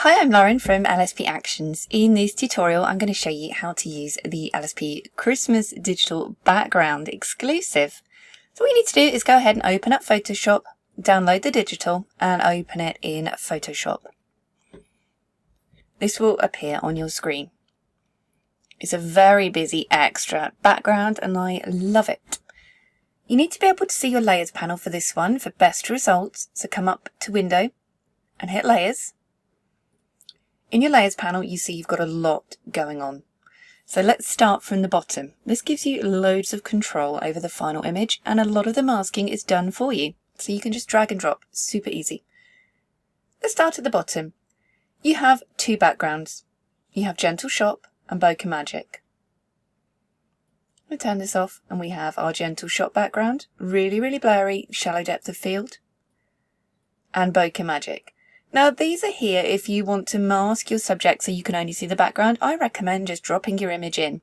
Hi, I'm Lauren from LSP Actions. In this tutorial, I'm going to show you how to use the LSP Christmas Digital Background exclusive. So what you need to do is go ahead and open up Photoshop, download the digital and open it in Photoshop. This will appear on your screen. It's a very busy extra background and I love it. You need to be able to see your layers panel for this one for best results. So come up to Window and hit Layers. In your layers panel, you see you've got a lot going on. So let's start from the bottom. This gives you loads of control over the final image and a lot of the masking is done for you. So you can just drag and drop, super easy. Let's start at the bottom. You have two backgrounds. You have Gentle Shop and Bokeh Magic. We'll turn this off and we have our Gentle Shop background, really blurry, shallow depth of field, and Bokeh Magic. Now these are here if you want to mask your subject so you can only see the background. I recommend just dropping your image in.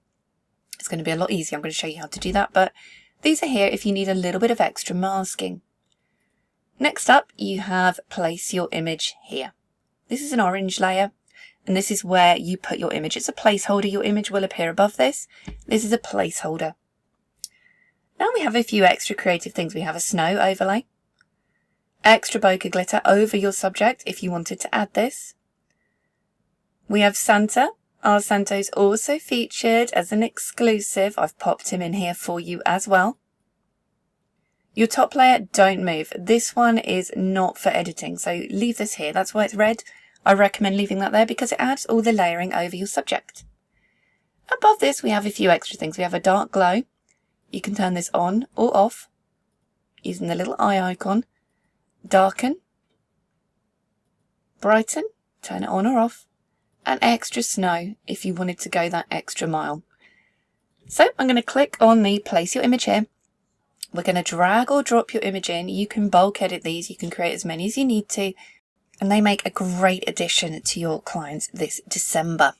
It's going to be a lot easier. I'm going to show you how to do that, but these are here if you need a little bit of extra masking. Next up, you have Place Your Image here. This is an orange layer, and this is where you put your image. It's a placeholder. Your image will appear above this. This is a placeholder. Now we have a few extra creative things. We have a snow overlay. Extra bokeh glitter over your subject if you wanted to add this. We have Santa. Our Santa's also featured as an exclusive. I've popped him in here for you as well. Your top layer, don't move. This one is not for editing, so leave this here. That's why it's red. I recommend leaving that there because it adds all the layering over your subject. Above this, we have a few extra things. We have a dark glow. You can turn this on or off using the little eye icon. Darken, brighten, turn it on or off, and extra snow if you wanted to go that extra mile. So I'm going to click on the Place Your Image here. We're going to drag or drop your image in. You can bulk edit these, you can create as many as you need to, and they make a great addition to your clients this December.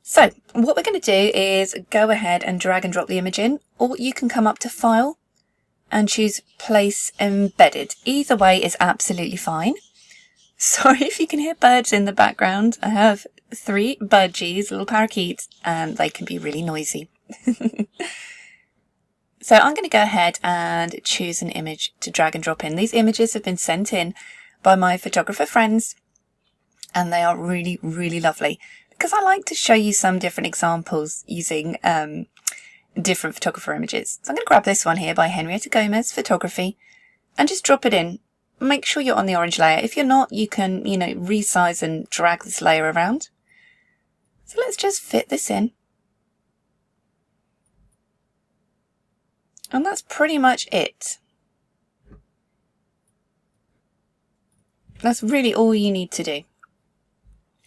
So what we're going to do is go ahead and drag and drop the image in, or you can come up to File and choose Place Embedded. Either way is absolutely fine. Sorry if you can hear birds in the background. I have 3 budgies, little parakeets, and they can be really noisy. So I'm going to go ahead and choose an image to drag and drop in. These images have been sent in by my photographer friends, and they are really lovely because I like to show you some different examples using different photographer images. So I'm going to grab this one here by Henrieta Gomes Photography and just drop it in. Make sure you're on the orange layer. If you're not, you can, resize and drag this layer around. So let's just fit this in. And that's pretty much it. That's really all you need to do.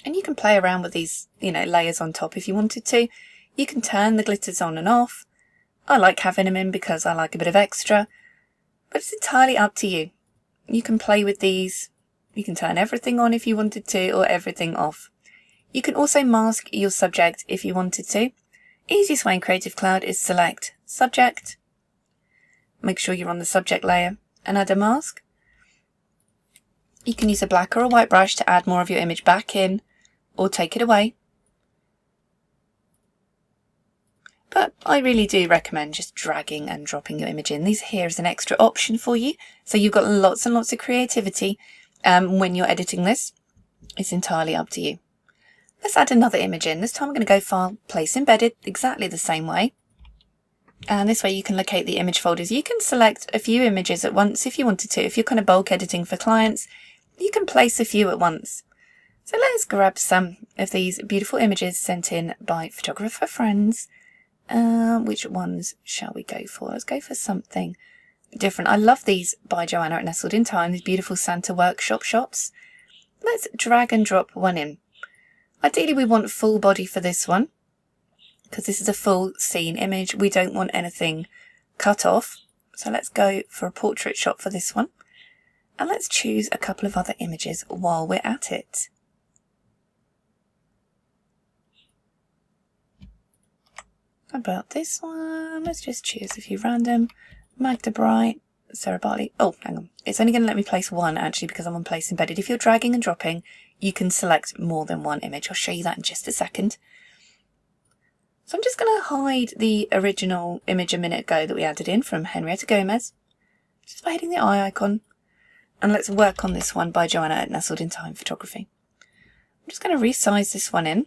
And you can play around with these, layers on top if you wanted to. You can turn the glitters on and off. I like having them in because I like a bit of extra, but it's entirely up to you. You can play with these. You can turn everything on if you wanted to, or everything off. You can also mask your subject if you wanted to. Easiest way in Creative Cloud is select Subject. Make sure you're on the subject layer and add a mask. You can use a black or a white brush to add more of your image back in or take it away. But I really do recommend just dragging and dropping your image in. These here is an extra option for you. So you've got lots and lots of creativity when you're editing this. It's entirely up to you. Let's add another image in. This time I'm going to go File, Place Embedded, exactly the same way. And this way you can locate the image folders. You can select a few images at once if you wanted to. If you're kind of bulk editing for clients, you can place a few at once. So let's grab some of these beautiful images sent in by photographer friends. Which ones shall we go for? Let's go for something different. I love these by Joanna at Nestled in Time, these beautiful Santa workshop shots. Let's drag and drop one in. Ideally we want full body for this one because this is a full scene image. We don't want anything cut off. So let's go for a portrait shot for this one. And let's choose a couple of other images while we're at it. About this one, let's just choose a few random. MAdga, Sarah Bartleet. Oh, hang on. It's only going to let me place one actually because I'm on Place Embedded. If you're dragging and dropping, you can select more than one image. I'll show you that in just a second. So I'm just going to hide the original image a minute ago that we added in from Henrieta Gomes, just by hitting the eye icon. And let's work on this one by Joanna at Nestled in Time Photography. I'm just going to resize this one in.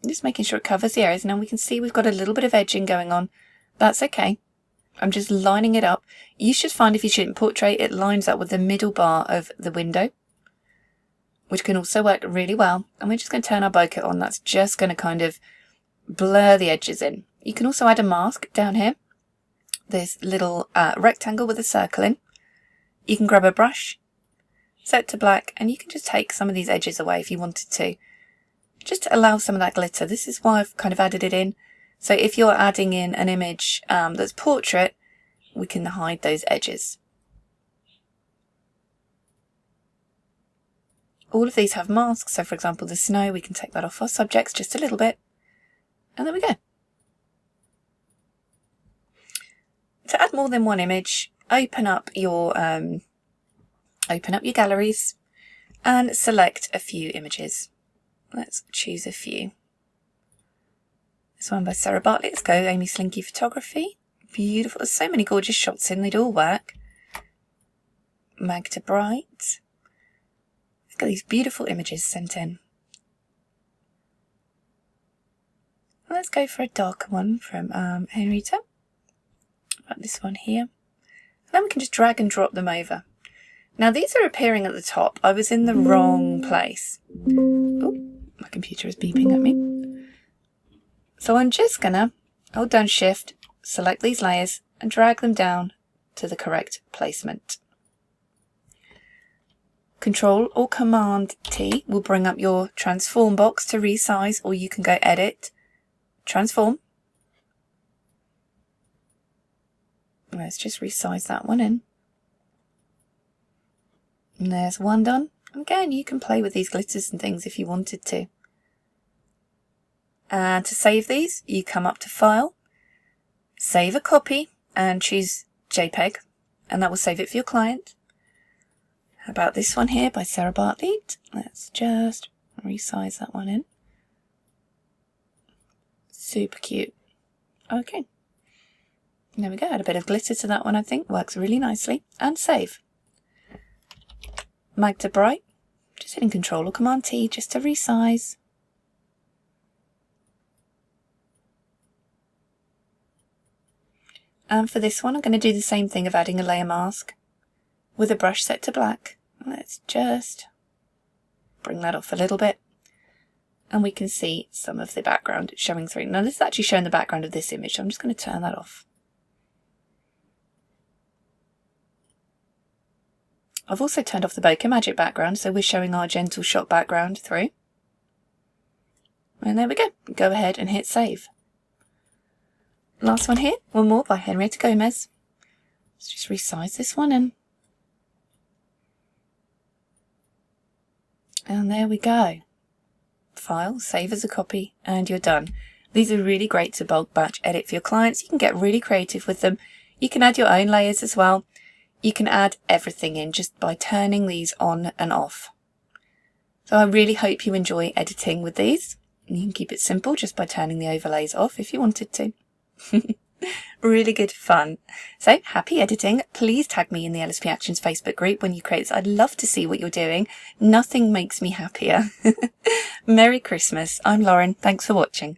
Just making sure it covers the areas. Now we can see we've got a little bit of edging going on. That's okay. I'm just lining it up. You should find if you shoot in portrait, it lines up with the middle bar of the window, which can also work really well. And we're just going to turn our bokeh on. That's just going to kind of blur the edges in. You can also add a mask down here. This little rectangle with a circle in. You can grab a brush, set to black, and you can just take some of these edges away if you wanted to. Just to allow some of that glitter. This is why I've kind of added it in. So if you're adding in an image that's portrait, we can hide those edges. All of these have masks. So for example, the snow, we can take that off our subjects just a little bit. And there we go. To add more than one image, open up your galleries and select a few images. Let's choose a few. This one by Sarah Bartleet. Let's go Amy Slinky Photography. Beautiful. There's so many gorgeous shots in. They'd all work. MAdga Bright. Look at these beautiful images sent in. Let's go for a darker one from Henrieta. Like this one here. And then we can just drag and drop them over. Now these are appearing at the top. I was in the wrong place. Oh, my computer is beeping at me. So I'm just gonna hold down Shift, select these layers and drag them down to the correct placement. Control or Command T will bring up your transform box to resize, or you can go Edit, Transform. Let's just resize that one in. And there's one done. Again, you can play with these glitters and things if you wanted to. And to save these, you come up to File, Save a Copy, and choose JPEG, and that will save it for your client. How about this one here by Sarah Bartleet? Let's just resize that one in. Super cute. Okay. There we go. Add a bit of glitter to that one, I think. Works really nicely. And save. MAdga Bright. Just hitting Control or Command T just to resize. And for this one, I'm going to do the same thing of adding a layer mask with a brush set to black. Let's just bring that off a little bit. And we can see some of the background showing through. Now this is actually showing the background of this image, so I'm just going to turn that off. I've also turned off the bokeh magic background, so we're showing our gentle shot background through. And there we go. Go ahead and hit save. Last one here, one more by Henrieta Gomes. Let's just resize this one in. And there we go. File, save as a copy, and you're done. These are really great to bulk batch edit for your clients. You can get really creative with them. You can add your own layers as well. You can add everything in just by turning these on and off. So I really hope you enjoy editing with these. You can keep it simple just by turning the overlays off if you wanted to. Really good fun. So happy editing. Please tag me in the LSP Actions Facebook group when you create this. I'd love to see what you're doing. Nothing makes me happier. Merry Christmas. I'm Lauren. Thanks for watching.